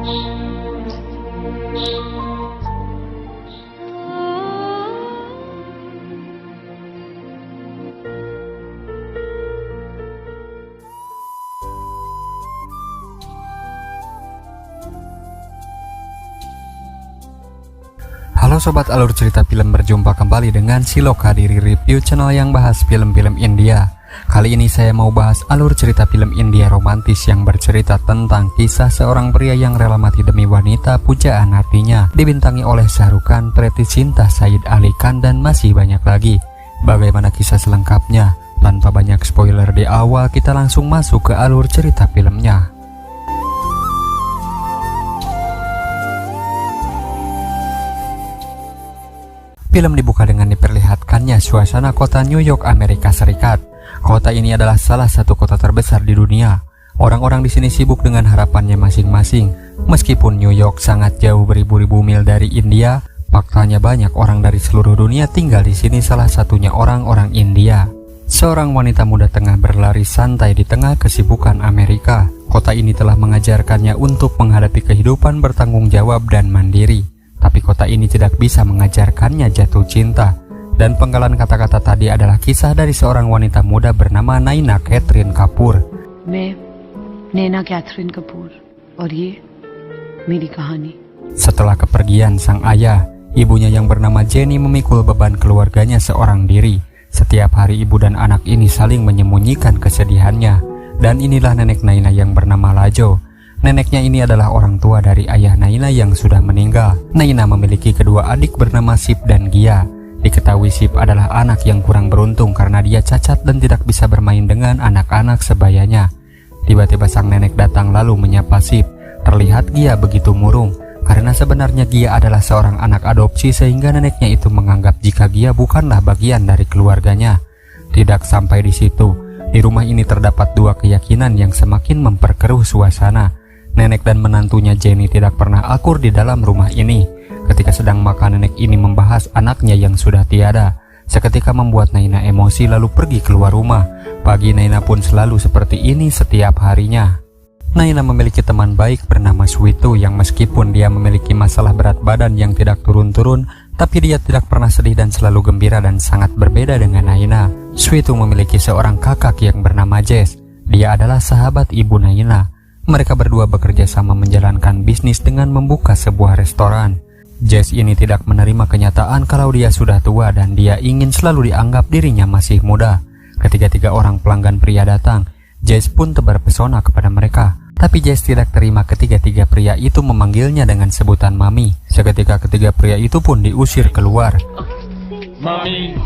Halo sobat alur cerita film, berjumpa kembali dengan Siloka di Review Channel yang bahas film-film India. Kali ini saya mau bahas alur cerita film India romantis yang bercerita tentang kisah seorang pria yang rela mati demi wanita pujaan hatinya, dibintangi oleh Shah Rukh Khan, Preity Zinta, Said Ali Khan, dan masih banyak lagi. Bagaimana kisah selengkapnya? Tanpa banyak spoiler di awal, kita langsung masuk ke alur cerita filmnya. Film dibuka dengan diperlihatkannya suasana kota New York, Amerika Serikat. Kota ini adalah salah satu kota terbesar di dunia. Orang-orang di sini sibuk dengan harapannya masing-masing. Meskipun New York sangat jauh beribu-ribu mil dari India, faktanya banyak orang dari seluruh dunia tinggal di sini, salah satunya orang-orang India. Seorang wanita muda tengah berlari santai di tengah kesibukan Amerika. Kota ini telah mengajarkannya untuk menghadapi kehidupan bertanggung jawab dan mandiri. Tapi kota ini tidak bisa mengajarkannya jatuh cinta. Dan penggalan kata-kata tadi adalah kisah dari seorang wanita muda bernama Naina Catherine Kapoor. Naina Catherine Kapoor, और ये मेरी कहानी. Setelah kepergian sang ayah, ibunya yang bernama Jenny memikul beban keluarganya seorang diri. Setiap hari ibu dan anak ini saling menyembunyikan kesedihannya. Dan inilah nenek Naina yang bernama Lajo. Neneknya ini adalah orang tua dari ayah Naina yang sudah meninggal. Naina memiliki kedua adik bernama Sip dan Gia. Diketahui Sip adalah anak yang kurang beruntung karena dia cacat dan tidak bisa bermain dengan anak-anak sebayanya. Tiba-tiba sang nenek datang lalu menyapa Sip. Terlihat Gia begitu murung karena sebenarnya Gia adalah seorang anak adopsi, sehingga neneknya itu menganggap jika Gia bukanlah bagian dari keluarganya. Tidak sampai di situ, di rumah ini terdapat dua keyakinan yang semakin memperkeruh suasana. Nenek dan menantunya Jenny tidak pernah akur di dalam rumah ini. Ketika sedang makan, nenek ini membahas anaknya yang sudah tiada. Seketika membuat Naina emosi lalu pergi keluar rumah. Pagi Naina pun selalu seperti ini setiap harinya. Naina memiliki teman baik bernama Switu yang meskipun dia memiliki masalah berat badan yang tidak turun-turun, tapi dia tidak pernah sedih dan selalu gembira dan sangat berbeda dengan Naina. Switu memiliki seorang kakak yang bernama Jess. Dia adalah sahabat ibu Naina. Mereka berdua bekerja sama menjalankan bisnis dengan membuka sebuah restoran. Jess ini tidak menerima kenyataan kalau dia sudah tua dan dia ingin selalu dianggap dirinya masih muda. Ketika tiga orang pelanggan pria datang, Jess pun terpesona kepada mereka. Tapi Jess tidak terima ketiga-tiga pria itu memanggilnya dengan sebutan Mami. Seketika ketiga pria itu pun diusir keluar. Mami.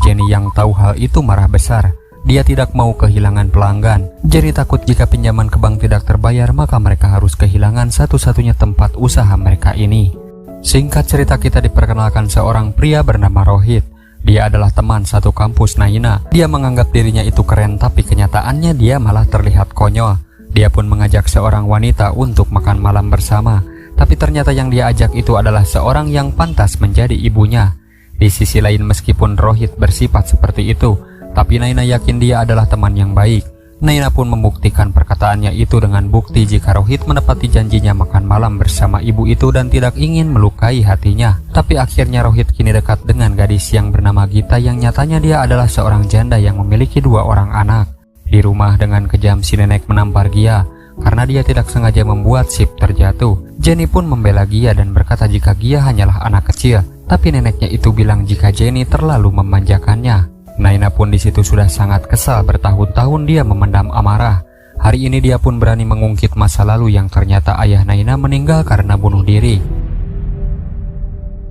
Jenny yang tahu hal itu marah besar. Dia tidak mau kehilangan pelanggan. Jenny takut jika pinjaman ke bank tidak terbayar, maka mereka harus kehilangan satu-satunya tempat usaha mereka ini. Singkat cerita, kita diperkenalkan seorang pria bernama Rohit. Dia adalah teman satu kampus Naina. Dia menganggap dirinya itu keren, tapi kenyataannya dia malah terlihat konyol. Dia pun mengajak seorang wanita untuk makan malam bersama. Tapi ternyata yang dia ajak itu adalah seorang yang pantas menjadi ibunya. Di sisi lain, meskipun Rohit bersifat seperti itu, tapi Naina yakin dia adalah teman yang baik. Naina pun membuktikan perkataannya itu dengan bukti jika Rohit menepati janjinya makan malam bersama ibu itu dan tidak ingin melukai hatinya. Tapi akhirnya Rohit kini dekat dengan gadis yang bernama Gita, yang nyatanya dia adalah seorang janda yang memiliki dua orang anak. Di rumah dengan kejam si nenek menampar Gia karena dia tidak sengaja membuat Sip terjatuh. Jenny pun membela Gia dan berkata jika Gia hanyalah anak kecil, tapi neneknya itu bilang jika Jenny terlalu memanjakannya. Naina pun di situ sudah sangat kesal. Bertahun-tahun dia memendam amarah. Hari ini dia pun berani mengungkit masa lalu yang ternyata ayah Naina meninggal karena bunuh diri.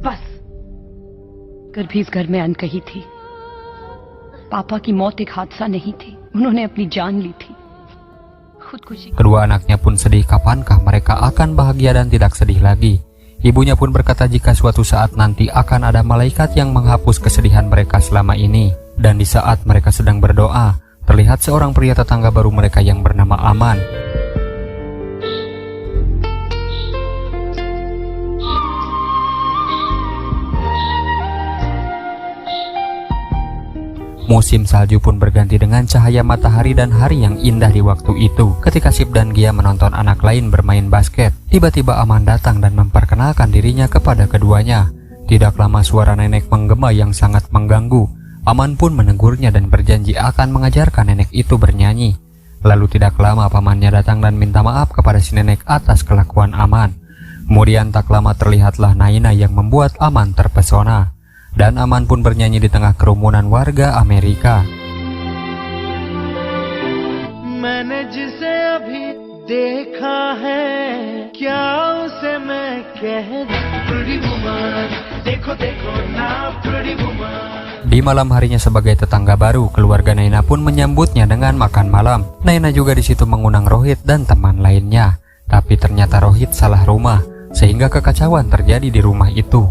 बस कर भी इस घर में अनकही थी. पापा की मौत एक हादसा नहीं थी. उन्होंने अपनी जान ली थी. खुदकुशी. Kedua anaknya pun sedih kapankah mereka akan bahagia dan tidak sedih lagi. Ibunya pun berkata jika suatu saat nanti akan ada malaikat yang menghapus kesedihan mereka selama ini. Dan di saat mereka sedang berdoa, terlihat seorang pria tetangga baru mereka yang bernama Aman. Musim salju pun berganti dengan cahaya matahari dan hari yang indah di waktu itu. Ketika Sip dan Gia menonton anak lain bermain basket, tiba-tiba Aman datang dan memperkenalkan dirinya kepada keduanya. Tidak lama suara nenek menggema yang sangat mengganggu. Aman pun menegurnya dan berjanji akan mengajarkan nenek itu bernyanyi. Lalu tidak lama pamannya datang dan minta maaf kepada si nenek atas kelakuan Aman. Kemudian tak lama terlihatlah Naina yang membuat Aman terpesona. Dan Aman pun bernyanyi di tengah kerumunan warga Amerika. मैंने जिसे अभी देखा है क्या उसे मैं कह दूं pretty woman देखो देखो ना pretty woman. Di malam harinya sebagai tetangga baru, keluarga Naina pun menyambutnya dengan makan malam. Naina juga di situ mengundang Rohit dan teman lainnya. Tapi ternyata Rohit salah rumah, sehingga kekacauan terjadi di rumah itu.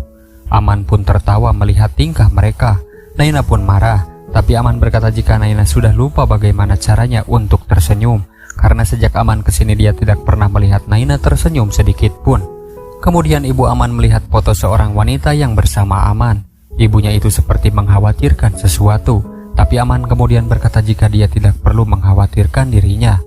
Aman pun tertawa melihat tingkah mereka. Naina pun marah, tapi Aman berkata jika Naina sudah lupa bagaimana caranya untuk tersenyum, karena sejak Aman kesini dia tidak pernah melihat Naina tersenyum sedikit pun. Kemudian ibu Aman melihat foto seorang wanita yang bersama Aman. Ibunya itu seperti mengkhawatirkan sesuatu, tapi Aman kemudian berkata jika dia tidak perlu mengkhawatirkan dirinya.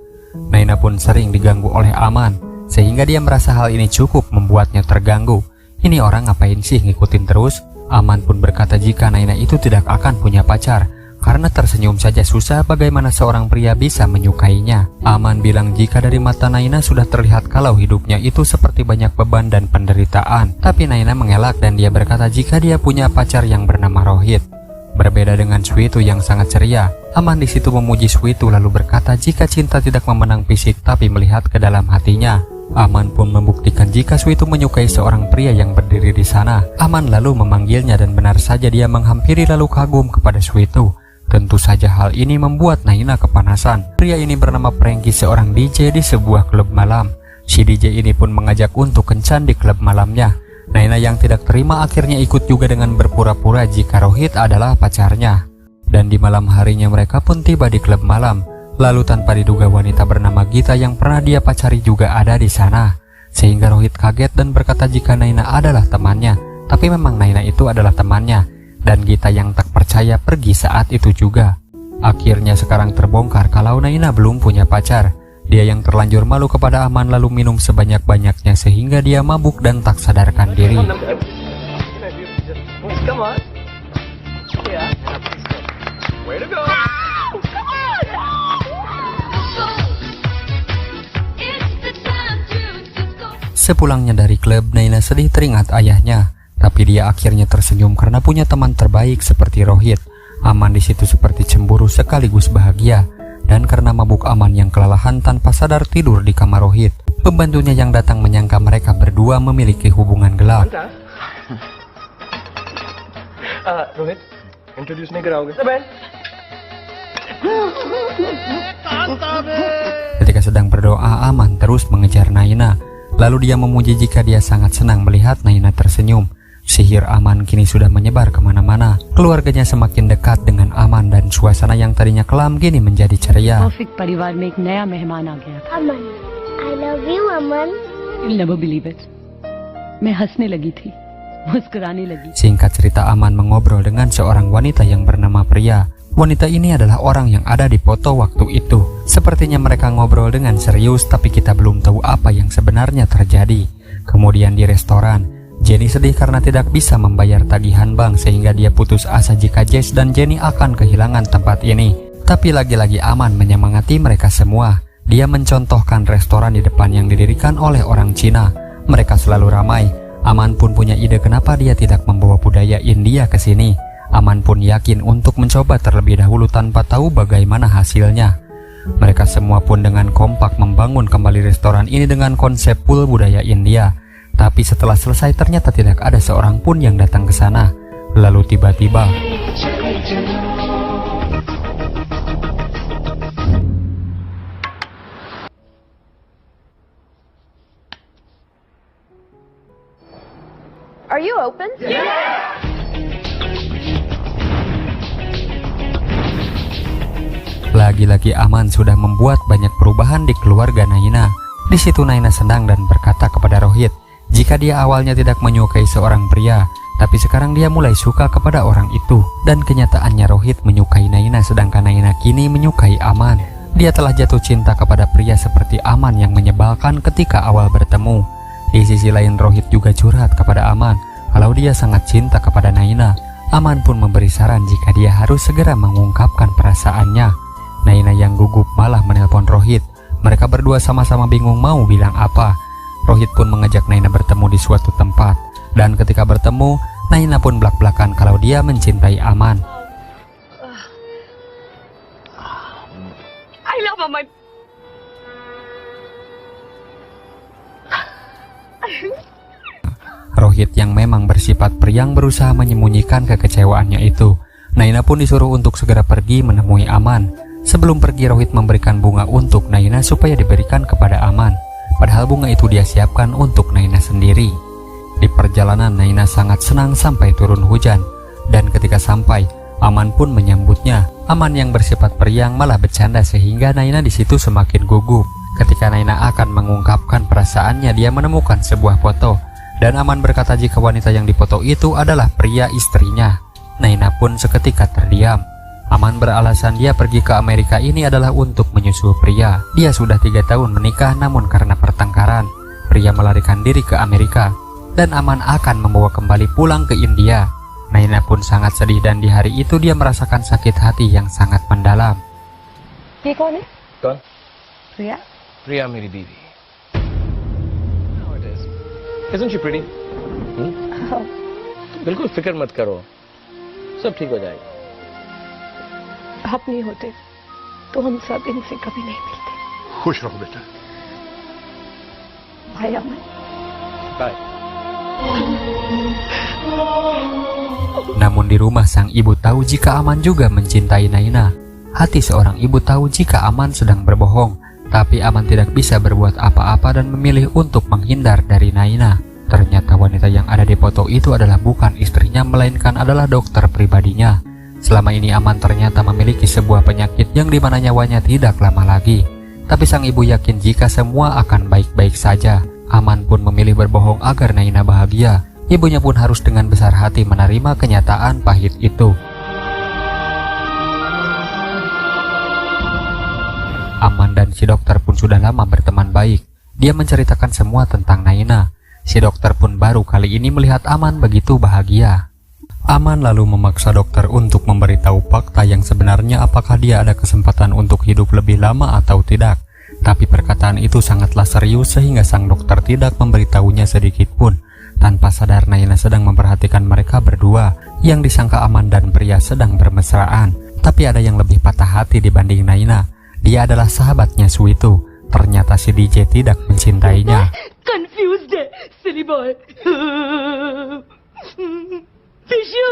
Naina pun sering diganggu oleh Aman, sehingga dia merasa hal ini cukup membuatnya terganggu. Ini orang ngapain sih ngikutin terus? Aman pun berkata jika Naina itu tidak akan punya pacar, karena tersenyum saja susah bagaimana seorang pria bisa menyukainya. Aman bilang jika dari mata Naina sudah terlihat kalau hidupnya itu seperti banyak beban dan penderitaan. Tapi Naina mengelak dan dia berkata jika dia punya pacar yang bernama Rohit. Berbeda dengan Sweetu yang sangat ceria, Aman di situ memuji Sweetu lalu berkata jika cinta tidak memenang fisik tapi melihat ke dalam hatinya. Aman pun membuktikan jika Sweetu menyukai seorang pria yang berdiri di sana. Aman lalu memanggilnya dan benar saja dia menghampiri lalu kagum kepada Sweetu. Tentu saja hal ini membuat Naina kepanasan. Pria ini bernama Frankie, seorang DJ di sebuah klub malam. Si DJ ini pun mengajak untuk kencan di klub malamnya. Naina yang tidak terima akhirnya ikut juga dengan berpura-pura jika Rohit adalah pacarnya. Dan di malam harinya mereka pun tiba di klub malam. Lalu tanpa diduga wanita bernama Gita yang pernah dia pacari juga ada di sana. Sehingga Rohit kaget dan berkata jika Naina adalah temannya. Tapi memang Naina itu adalah temannya. Dan Gita yang tak percaya pergi saat itu juga. Akhirnya sekarang terbongkar kalau Naina belum punya pacar. Dia yang terlanjur malu kepada Aman lalu minum sebanyak-banyaknya sehingga dia mabuk dan tak sadarkan diri. Sepulangnya dari klub, Naina sedih teringat ayahnya, tapi dia akhirnya tersenyum karena punya teman terbaik seperti Rohit. Aman di situ seperti cemburu sekaligus bahagia, dan karena mabuk Aman yang kelelahan tanpa sadar tidur di kamar Rohit. Pembantunya yang datang menyangka mereka berdua memiliki hubungan gelap. Rohit introduce नहीं कराओगे? Ketika sedang berdoa, Aman terus mengejar Naina. Lalu dia memuji jika dia sangat senang melihat Naina tersenyum. Sihir Aman kini sudah menyebar kemana-mana. Keluarganya semakin dekat dengan Aman dan suasana yang tadinya kelam kini menjadi ceria. Perfect परिवार में एक नया मेहमान आ गया था। अमन, I love you, Aman. You'll never believe it. मैं हंसने लगी थी, मुस्कुराने लगी। Singkat cerita, Aman mengobrol dengan seorang wanita yang bernama Priya. Wanita ini adalah orang yang ada di foto waktu itu. Sepertinya mereka ngobrol dengan serius, tapi kita belum tahu apa yang sebenarnya terjadi. Kemudian di restoran, Jenny sedih karena tidak bisa membayar tagihan bank sehingga dia putus asa jika Jess dan Jenny akan kehilangan tempat ini. Tapi lagi-lagi Aman menyemangati mereka semua. Dia mencontohkan restoran di depan yang didirikan oleh orang Cina. Mereka selalu ramai. Aman pun punya ide kenapa dia tidak membawa budaya India ke sini. Aman pun yakin untuk mencoba terlebih dahulu tanpa tahu bagaimana hasilnya. Mereka semua pun dengan kompak membangun kembali restoran ini dengan konsep full budaya India. Tapi setelah selesai ternyata tidak ada seorang pun yang datang ke sana. Lalu tiba-tiba Are you open? lagi-lagi Aman sudah membuat banyak perubahan di keluarga Naina. Di situ Naina senang dan berkata kepada Rohit, jika dia awalnya tidak menyukai seorang pria, Tapi sekarang dia mulai suka kepada orang itu. Dan kenyataannya Rohit menyukai Naina sedangkan Naina kini menyukai Aman. Dia telah jatuh cinta kepada pria seperti Aman yang menyebalkan ketika awal bertemu. Di sisi lain Rohit juga curhat kepada Aman kalau dia sangat cinta kepada Naina. Aman pun memberi saran jika dia harus segera mengungkapkan perasaannya. Naina yang gugup malah menelpon Rohit. Mereka berdua sama-sama bingung mau bilang apa. Rohit pun mengajak Naina bertemu di suatu tempat. Dan ketika bertemu, Naina pun belak-belakan kalau dia mencintai Aman. I love Aman. Rohit yang memang bersifat periang berusaha menyembunyikan kekecewaannya itu. Naina pun disuruh untuk segera pergi menemui Aman. Sebelum pergi, Rohit memberikan bunga untuk Naina supaya diberikan kepada Aman. Padahal bunga itu dia siapkan untuk Naina sendiri. Di perjalanan Naina sangat senang sampai turun hujan. Dan ketika sampai, Aman pun menyambutnya. Aman yang bersifat periang malah bercanda sehingga Naina di situ semakin gugup. Ketika Naina akan mengungkapkan perasaannya, dia menemukan sebuah foto. Dan Aman berkata jika wanita yang dipoto itu adalah pria istrinya. Naina pun seketika terdiam. Aman beralasan dia pergi ke Amerika ini adalah untuk menyusul pria. Dia sudah 3 tahun menikah, namun karena pertengkaran, pria melarikan diri ke Amerika. Dan Aman akan membawa kembali pulang ke India. Naina pun sangat sedih dan di hari itu dia merasakan sakit hati yang sangat mendalam. ये कौन है? कौन? प्रिया. प्रिया मेरी बीवी. How it is? Isn't she pretty? बिल्कुल फिक्र मत करो, सब ठीक हो जाएगा. आप नहीं होते तो हम सब इनसे कभी नहीं मिलते. खुश रहो बेटा. भाई अमन. Bye. Namun di rumah sang ibu tahu jika Aman juga mencintai Naina. Hati seorang ibu tahu jika Aman sedang berbohong, tapi Aman tidak bisa berbuat apa-apa dan memilih untuk menghindar dari Naina. Ternyata wanita yang ada di foto itu adalah bukan istrinya, melainkan adalah dokter pribadinya. Selama ini Aman ternyata memiliki sebuah penyakit yang dimana nyawanya tidak lama lagi. Tapi sang ibu yakin jika semua akan baik-baik saja. Aman pun memilih berbohong agar Naina bahagia. Ibunya pun harus dengan besar hati menerima kenyataan pahit itu. Aman dan si dokter pun sudah lama berteman baik. Dia menceritakan semua tentang Naina. Si dokter pun baru kali ini melihat Aman begitu bahagia. Aman lalu memaksa dokter untuk memberitahu fakta yang sebenarnya, apakah dia ada kesempatan untuk hidup lebih lama atau tidak. Tapi perkataan itu sangatlah serius sehingga sang dokter tidak memberitahunya sedikit pun. Tanpa sadar Naina sedang memperhatikan mereka berdua, yang disangka Aman dan pria sedang bermesraan. Tapi ada yang lebih patah hati dibanding Naina. Dia adalah sahabatnya Su itu. Ternyata si DJ tidak mencintainya. Confused, silly boy. Fishu.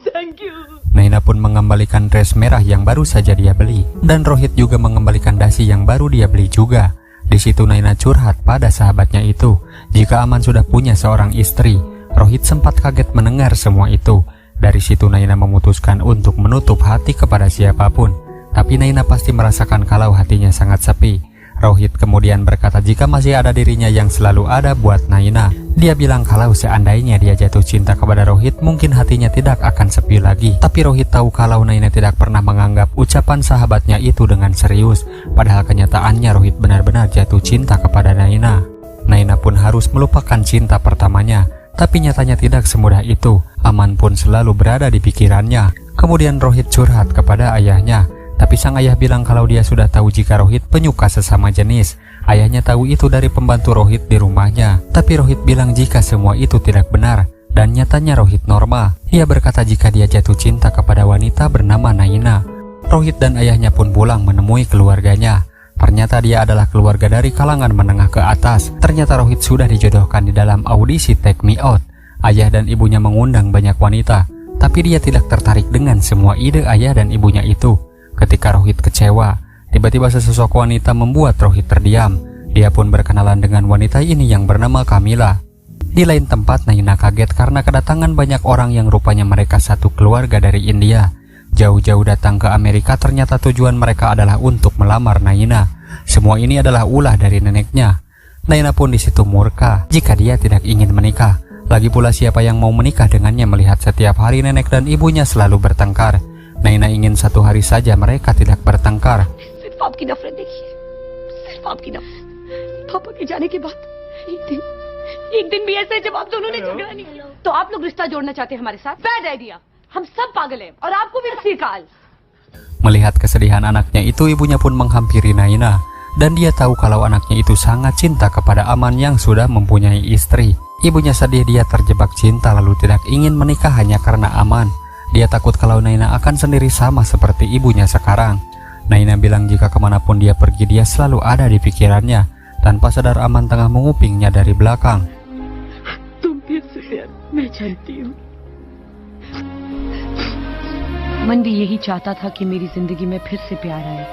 Thank you. Naina pun mengembalikan dress merah yang baru saja dia beli, dan Rohit juga mengembalikan dasi yang baru dia beli juga. Di situ Naina curhat pada sahabatnya itu jika Aman sudah punya seorang istri. Rohit sempat kaget mendengar semua itu. Dari situ Naina memutuskan untuk menutup hati kepada siapapun. Tapi Naina pasti merasakan kalau hatinya sangat sepi. Rohit kemudian berkata jika masih ada dirinya yang selalu ada buat Naina. Dia bilang kalau seandainya dia jatuh cinta kepada Rohit, mungkin hatinya tidak akan sepi lagi. Tapi Rohit tahu kalau Naina tidak pernah menganggap ucapan sahabatnya itu dengan serius. Padahal kenyataannya Rohit benar-benar jatuh cinta kepada Naina. Naina pun harus melupakan cinta pertamanya. Tapi nyatanya tidak semudah itu. Aman pun selalu berada di pikirannya. Kemudian Rohit curhat kepada ayahnya. Tapi sang ayah bilang kalau dia sudah tahu jika Rohit penyuka sesama jenis. Ayahnya tahu itu dari pembantu Rohit di rumahnya. Tapi Rohit bilang jika semua itu tidak benar. Dan nyatanya Rohit normal. Ia berkata jika dia jatuh cinta kepada wanita bernama Naina. Rohit dan ayahnya pun pulang menemui keluarganya. Ternyata dia adalah keluarga dari kalangan menengah ke atas. Ternyata Rohit sudah dijodohkan di dalam audisi Take Me Out. Ayah dan ibunya mengundang banyak wanita. Tapi dia tidak tertarik dengan semua ide ayah dan ibunya itu. Ketika Rohit kecewa, tiba-tiba sesosok wanita membuat Rohit terdiam. Dia pun berkenalan dengan wanita ini yang bernama Kamila. Di lain tempat Naina kaget karena kedatangan banyak orang yang rupanya mereka satu keluarga dari India. Jauh-jauh datang ke Amerika, ternyata tujuan mereka adalah untuk melamar Naina. Semua ini adalah ulah dari neneknya. Naina pun di situ murka jika dia tidak ingin menikah. Lagi pula siapa yang mau menikah dengannya melihat setiap hari nenek dan ibunya selalu bertengkar. Naina ingin satu hari saja mereka tidak bertengkar. सिर्फ आपकी नफरत देखिए, सिर्फ आपकी नफरत। पापा के जाने के बाद एक दिन भी ऐसा है जब आप दोनों ने झगड़ा नहीं किया। तो आप लोग रिश्ता जोड़ना चाहते हैं हमारे साथ? बैड आइडिया, हम सब पागल हैं और आपको भी रस्सी काल। Melihat kesedihan anaknya itu, ibunya pun menghampiri Naina. Dan dia tahu kalau anaknya itu sangat cinta kepada Aman yang sudah mempunyai istri. Ibunya sedih dia terjebak cinta lalu tidak ingin menikah hanya karena Aman. Dia takut kalau Naina akan sendiri sama seperti ibunya sekarang. Naina bilang jika kemanapun dia pergi dia selalu ada di pikirannya. Tanpa sadar Aman tengah mengupingnya dari belakang. मन भी यही चाहता था कि मेरी जिंदगी में फिर से प्यार आए।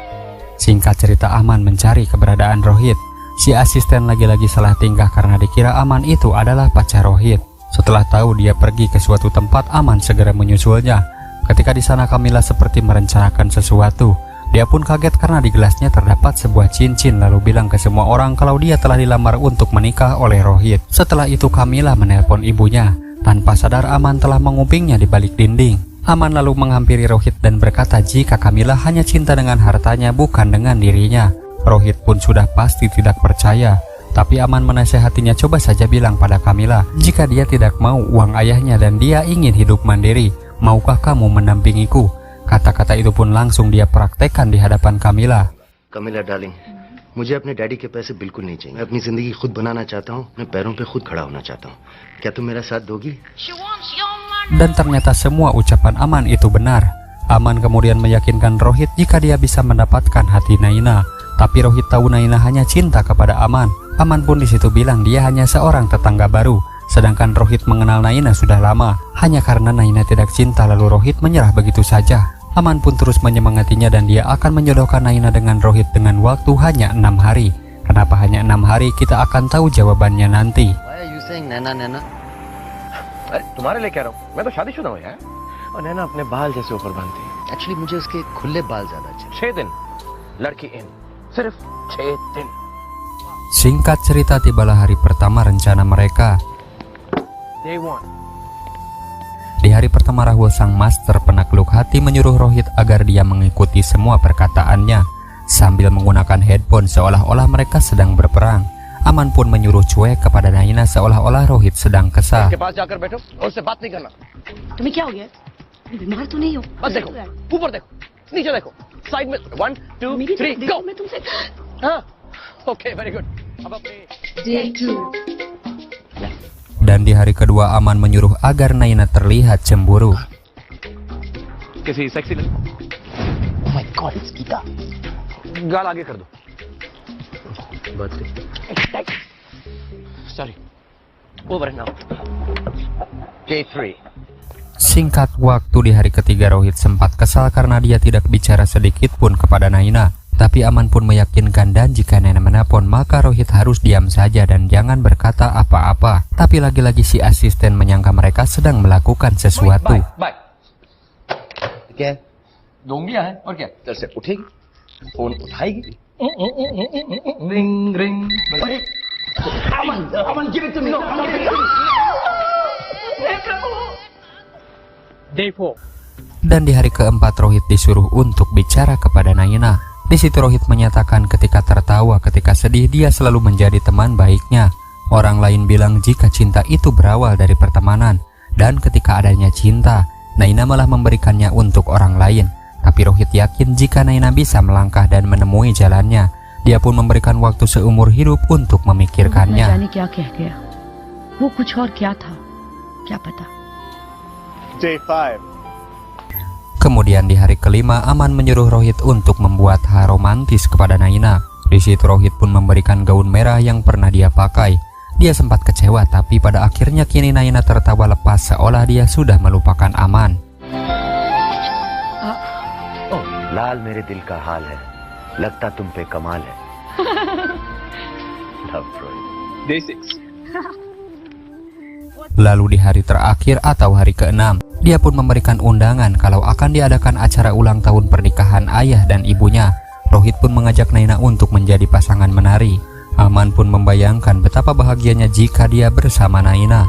Singkat cerita, Aman mencari keberadaan Rohit. Si asisten lagi-lagi salah tingkah karena dikira Aman itu adalah pacar Rohit. Setelah tahu dia pergi ke suatu tempat, Aman segera menyusulnya. Ketika di sana Kamila seperti merencanakan sesuatu. Dia pun kaget karena di gelasnya terdapat sebuah cincin lalu bilang ke semua orang kalau dia telah dilamar untuk menikah oleh Rohit. Setelah itu Kamila menelpon ibunya. Tanpa sadar Aman telah mengupingnya di balik dinding. Aman lalu menghampiri Rohit dan berkata jika Kamila hanya cinta dengan hartanya bukan dengan dirinya. Rohit pun sudah pasti tidak percaya. Tapi Aman menasehatinya coba saja bilang pada Kamila jika dia tidak mau uang ayahnya dan dia ingin hidup mandiri. Maukah kamu mendampingiku? Kata-kata itu pun langsung dia praktekkan di hadapan Kamila. कमिला डार्लिंग, मुझे अपने डैडी के पैसे बिल्कुल नहीं चाहिए। मैं अपनी जिंदगी खुद बनाना चाहता हूँ, अपने पैरों पे खुद खड़ा होना चाहता हूँ। क्या तुम मेरा साथ दोगी? Dan ternyata semua ucapan Aman itu benar. Aman kemudian meyakinkan Rohit jika dia bisa mendapatkan hati Naina. Tapi Rohit tahu Naina hanya cinta kepada Aman. Aman pun di situ bilang dia hanya seorang tetangga baru. Sedangkan Rohit mengenal Naina sudah lama. Hanya karena Naina tidak cinta lalu Rohit menyerah begitu saja. Aman pun terus menyemangatinya dan dia akan menjodohkan Naina dengan Rohit dengan waktu hanya 6 hari. Kenapa hanya 6 hari? Kita akan tahu jawabannya nanti. Why are you saying नैना नैना? अरे तुम्हारे लिए कह रहा हूँ, मैं तो शादीशुदा हूँ यार। और नैना अपने बाल जैसे ऊपर बांधती है। Actually मुझे उसके खुले बाल ज्यादा अच्छे। 6 दिन लड़की इन, सिर्फ 6 दिन। Singkat cerita, tibalah hari pertama rencana mereka. Day 1. Di hari pertama Rahul sang master penakluk hati menyuruh Rohit agar dia mengikuti semua perkataannya sambil menggunakan headphone seolah-olah mereka sedang berperang. Aman pun menyuruh cuek kepada Naina seolah-olah Rohit sedang kesal. के पास जाकर बैठो और उससे बात नहीं करना। तुम्हें क्या हो गया? बीमार तो नहीं हो? बस देखो, ऊपर देखो, नीचे देखो, साइड में 1 2 3 गो। मैं तुमसे हाँ, ओके, वेरी गुड। अब अपने Day 2. Dan di hari kedua Aman menyuruh agar Naina terlihat cemburu. किसी सेक्सी लड़की। Oh my God, it's Geeta। गाल आगे कर दो। Sorry. Over now. Day 3. Singkat waktu, di hari ketiga Rohit sempat kesal karena dia tidak bicara sedikit pun kepada Naina. Tapi Aman pun meyakinkan dan jika Naina menelpon maka Rohit harus diam saja dan jangan berkata apa-apa. Tapi lagi-lagi si asisten menyangka mereka sedang melakukan sesuatu. Bye. क्या? दोंगिया है और क्या? इधर से उठेगी, फोन उठाएगी, ring ring. Aman give it to me. Day 4. Dan di hari keempat Rohit disuruh untuk bicara kepada Naina. Di situ Rohit menyatakan ketika tertawa, ketika sedih dia selalu menjadi teman baiknya. Orang lain bilang jika cinta itu berawal dari pertemanan dan ketika adanya cinta, Naina malah memberikannya untuk orang lain. Tapi Rohit yakin jika Naina bisa melangkah dan menemui jalannya. Dia pun memberikan waktu seumur hidup untuk memikirkannya. जाने क्या कह गया, वो कुछ और क्या था, क्या पता। Day 5. Kemudian di hari kelima Aman menyuruh Rohit untuk membuat hal romantis kepada Naina. Di situ Rohit pun memberikan gaun merah yang pernah dia pakai. Dia sempat kecewa tapi pada akhirnya kini Naina tertawa lepas seolah dia sudah melupakan Aman. Oh, लाल मेरे दिल का हाल है, लगता तुम पे कमाल है। Love Rohit. Day 6. Lalu di hari terakhir atau hari ke-6, dia pun memberikan undangan kalau akan diadakan acara ulang tahun pernikahan ayah dan ibunya. Rohit pun mengajak Naina untuk menjadi pasangan menari. Aman pun membayangkan betapa bahagianya jika dia bersama Naina.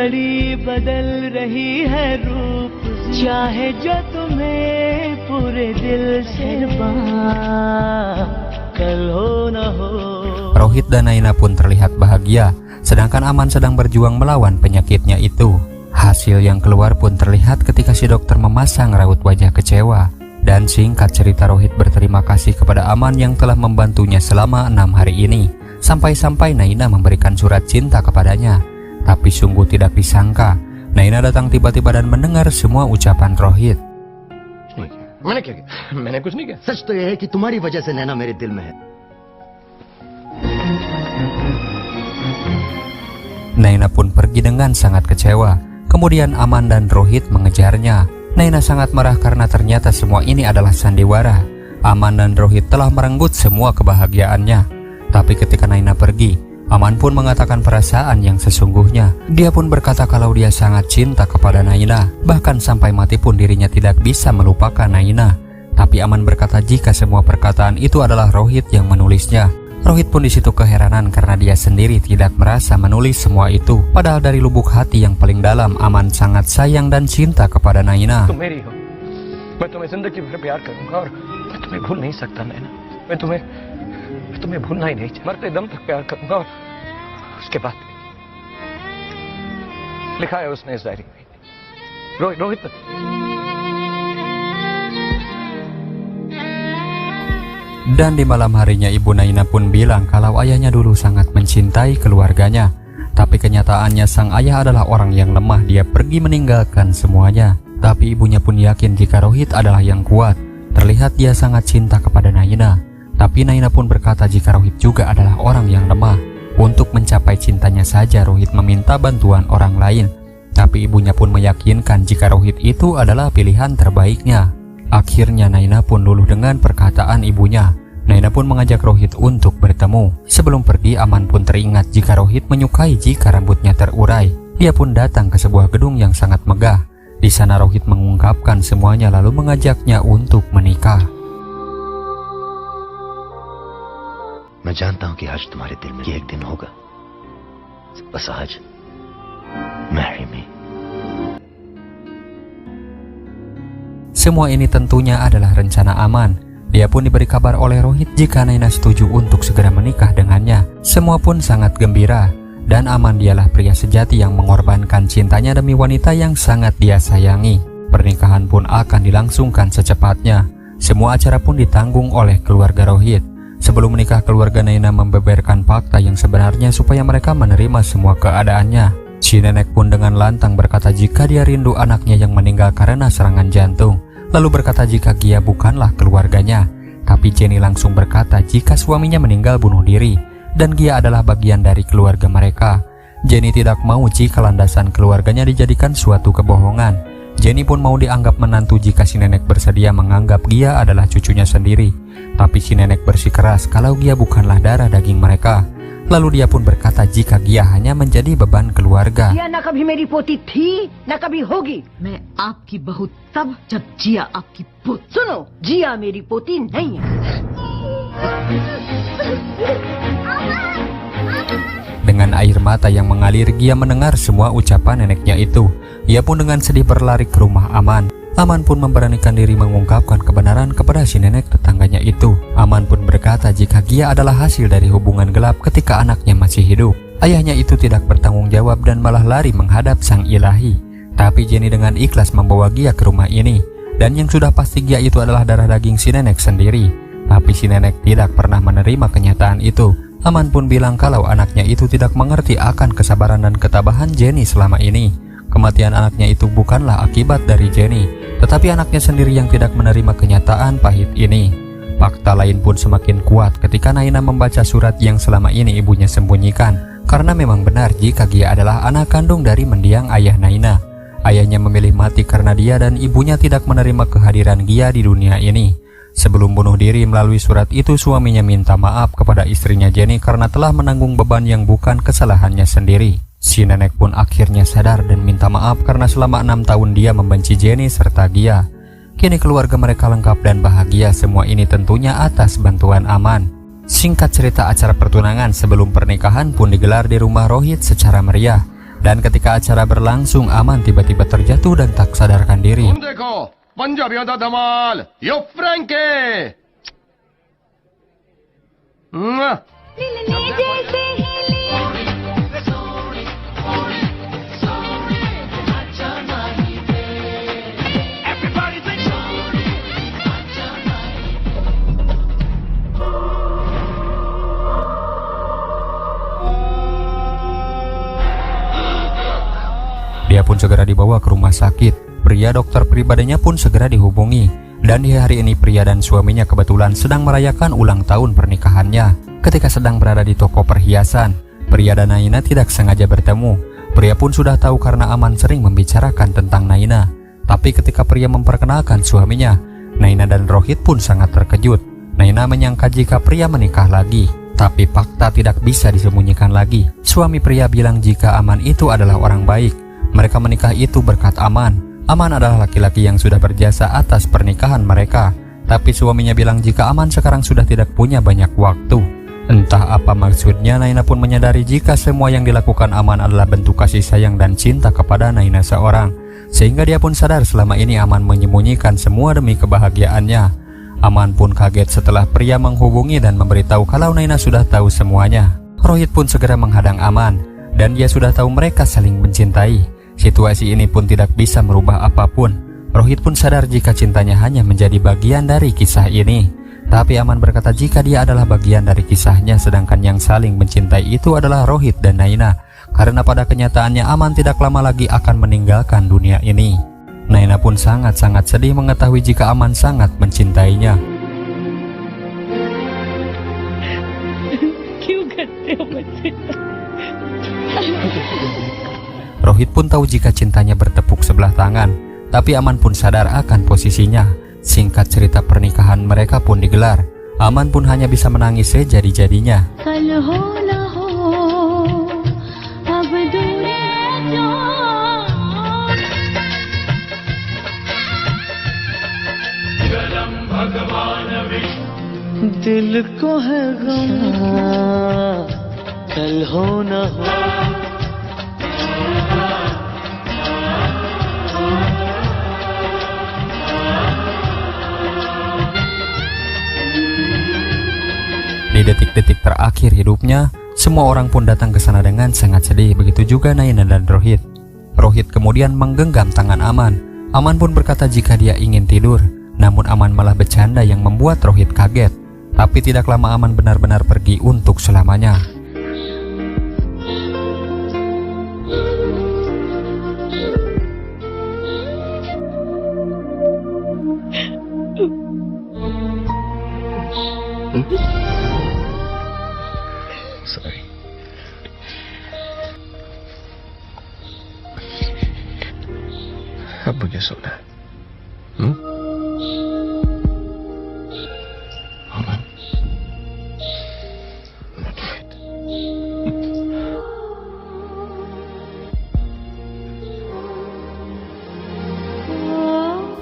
घड़ी बदल रही है रूप, चाहे जो तुम्हें पूरे दिल से कल हो न हो. Rohit dan Naina pun terlihat bahagia, sedangkan Aman sedang berjuang melawan penyakitnya itu. Hasil yang keluar pun terlihat ketika si dokter memasang raut wajah kecewa. Dan singkat cerita, Rohit berterima kasih kepada Aman yang telah membantunya selama 6 hari ini. Sampai-sampai Naina memberikan surat cinta kepadanya. Tapi sungguh tidak disangka, Naina datang tiba-tiba dan mendengar semua ucapan Rohit. मैंने क्या किया? मैंने कुछ नहीं किया. सच तो यह है कि तुम्हारी वजह से नैना मेरे दिल में है. Naina pun pergi dengan sangat kecewa. Kemudian Aman dan Rohit mengejarnya. Naina sangat marah karena ternyata semua ini adalah sandiwara. Aman dan Rohit telah merenggut semua kebahagiaannya. Tapi ketika Naina pergi, Aman pun mengatakan perasaan yang sesungguhnya. Dia pun berkata kalau dia sangat cinta kepada Naina, bahkan sampai mati pun dirinya tidak bisa melupakan Naina. Tapi Aman berkata jika semua perkataan itu adalah Rohit yang menulisnya. Rohit pun di situ keheranan karena dia sendiri tidak merasa menulis semua itu. Padahal dari lubuk hati yang paling dalam, Aman sangat sayang dan cinta kepada Naina. तुम मेरी हो, मैं तुम्हें जिंदगी भर प्यार करूंगा और मैं तुम्हें भूल नहीं सकता नैना. मैं तुम्हें भूलना ही नहीं, मरते दम तक प्यार करूंगा. और उसके बाद लिखा है उसने इस डायरी में. Rohit Dan di malam harinya ibu Naina pun bilang kalau ayahnya dulu sangat mencintai keluarganya. Tapi kenyataannya sang ayah adalah orang yang lemah, dia pergi meninggalkan semuanya. Tapi ibunya pun yakin jika Rohit adalah yang kuat. Terlihat dia sangat cinta kepada Naina. Tapi Naina pun berkata jika Rohit juga adalah orang yang lemah. Untuk mencapai cintanya saja Rohit meminta bantuan orang lain. Tapi ibunya pun meyakinkan jika Rohit itu adalah pilihan terbaiknya. Akhirnya Naina pun luluh dengan perkataan ibunya. Naina pun mengajak Rohit untuk bertemu. Sebelum pergi, Aman pun teringat jika Rohit menyukai jika rambutnya terurai. Dia pun datang ke sebuah gedung yang sangat megah. Di sana Rohit mengungkapkan semuanya lalu mengajaknya untuk menikah. मैं जानता हूं कि आज तुम्हारे दिल में एक दिन होगा. बस आज marry me. Semua ini tentunya adalah rencana Aman. Dia pun diberi kabar oleh Rohit jika Naina setuju untuk segera menikah dengannya. Semua pun sangat gembira. Dan Aman dialah pria sejati yang mengorbankan cintanya demi wanita yang sangat dia sayangi. Pernikahan pun akan dilangsungkan secepatnya. Semua acara pun ditanggung oleh keluarga Rohit. Sebelum menikah, keluarga Naina membeberkan fakta yang sebenarnya supaya mereka menerima semua keadaannya. Si nenek pun dengan lantang berkata jika dia rindu anaknya yang meninggal karena serangan jantung. Lalu berkata jika Gia bukanlah keluarganya. Tapi Jenny langsung berkata jika suaminya meninggal bunuh diri dan Gia adalah bagian dari keluarga mereka. Jenny tidak mau jika landasan keluarganya dijadikan suatu kebohongan. Jenny pun mau dianggap menantu jika si nenek bersedia menganggap Gia adalah cucunya sendiri. Tapi si nenek bersikeras kalau Gia bukanlah darah daging mereka. Lalu dia pun berkata jika Gia hanya menjadi beban keluarga. जिया ना कभी मेरी पोती थी ना कभी होगी. मैं आपकी बहू तब जब जिया आपकी पुत. सुनो, जिया मेरी पोती नहीं है. Dengan air mata yang mengalir, Gia mendengar semua ucapan neneknya itu. Ia pun dengan sedih berlari ke rumah Aman. Aman pun memberanikan diri mengungkapkan kebenaran kepada si nenek tetangganya itu. Aman pun berkata jika Gia adalah hasil dari hubungan gelap ketika anaknya masih hidup. Ayahnya itu tidak bertanggung jawab dan malah lari menghadap sang ilahi. Tapi Jenny dengan ikhlas membawa Gia ke rumah ini. Dan yang sudah pasti Gia itu adalah darah daging si nenek sendiri. Tapi si nenek tidak pernah menerima kenyataan itu. Aman pun bilang kalau anaknya itu tidak mengerti akan kesabaran dan ketabahan Jenny selama ini. Kematian anaknya itu bukanlah akibat dari Jenny, tetapi anaknya sendiri yang tidak menerima kenyataan pahit ini. Fakta lain pun semakin kuat ketika Naina membaca surat yang selama ini ibunya sembunyikan. Karena memang benar jika Gia adalah anak kandung dari mendiang ayah Naina. Ayahnya memilih mati karena dia dan ibunya tidak menerima kehadiran Gia di dunia ini. Sebelum bunuh diri melalui surat itu, suaminya minta maaf kepada istrinya Jenny karena telah menanggung beban yang bukan kesalahannya sendiri. Si nenek pun akhirnya sadar dan minta maaf karena selama 6 tahun dia membenci Jenny serta Gia. Kini keluarga mereka lengkap dan bahagia, semua ini tentunya atas bantuan Aman. Singkat cerita, acara pertunangan sebelum pernikahan pun digelar di rumah Rohit secara meriah. Dan ketika acara berlangsung, Aman tiba-tiba terjatuh dan tak sadarkan diri. देखो पंजाबियों दा धमाल यो फ्रैंके Dia pun segera dibawa ke rumah sakit. Pria dokter pribadinya pun segera dihubungi. Dan di hari ini pria dan suaminya kebetulan sedang merayakan ulang tahun pernikahannya. Ketika sedang berada di toko perhiasan, pria dan Naina tidak sengaja bertemu. Pria pun sudah tahu karena Aman sering membicarakan tentang Naina. Tapi ketika pria memperkenalkan suaminya, Naina dan Rohit pun sangat terkejut. Naina menyangka jika pria menikah lagi. Tapi fakta tidak bisa disembunyikan lagi. Suami pria bilang jika Aman itu adalah orang baik. Mereka menikah itu berkat Aman. Aman adalah laki-laki yang sudah berjasa atas pernikahan mereka. Tapi suaminya bilang jika Aman sekarang sudah tidak punya banyak waktu. Entah apa maksudnya, Naina pun menyadari jika semua yang dilakukan Aman adalah bentuk kasih sayang dan cinta kepada Naina seorang. Sehingga dia pun sadar selama ini Aman menyembunyikan semua demi kebahagiaannya. Aman pun kaget setelah pria menghubungi dan memberitahu kalau Naina sudah tahu semuanya. Rohit pun segera menghadang Aman. Dan dia sudah tahu mereka saling mencintai. Situasi ini pun tidak bisa merubah apapun. Rohit pun sadar jika cintanya hanya menjadi bagian dari kisah ini. Tapi Aman berkata jika dia adalah bagian dari kisahnya, sedangkan yang saling mencintai itu adalah Rohit dan Naina. Karena pada kenyataannya Aman tidak lama lagi akan meninggalkan dunia ini. Naina pun sangat-sangat sedih mengetahui jika Aman sangat mencintainya. Rohit pun tahu jika cintanya bertepuk sebelah tangan, tapi Aman pun sadar akan posisinya. Singkat cerita pernikahan mereka pun digelar. Aman pun hanya bisa menangis sejadi-jadinya. दिल को है गम कल हो न हो Di detik-detik terakhir hidupnya, semua orang pun datang ke sana dengan sangat sedih. Begitu juga Naina dan Rohit. Rohit kemudian menggenggam tangan Aman. Aman pun berkata jika dia ingin tidur. Namun Aman malah bercanda yang membuat Rohit kaget. Tapi tidak lama Aman benar-benar pergi untuk selamanya. Sorry. अब मुझे सोना है। Aman. Not right.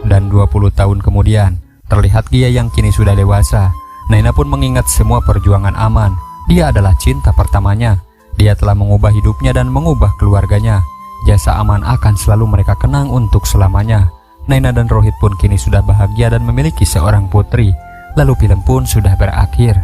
Dan 20 tahun kemudian, terlihat Gia yang kini sudah dewasa. Naina pun mengingat semua perjuangan Aman. Dia adalah cinta pertamanya. Dia telah mengubah hidupnya dan mengubah keluarganya. Jasa Aman akan selalu mereka kenang untuk selamanya. Naina dan Rohit pun kini sudah bahagia dan memiliki seorang putri. Lalu film pun sudah berakhir.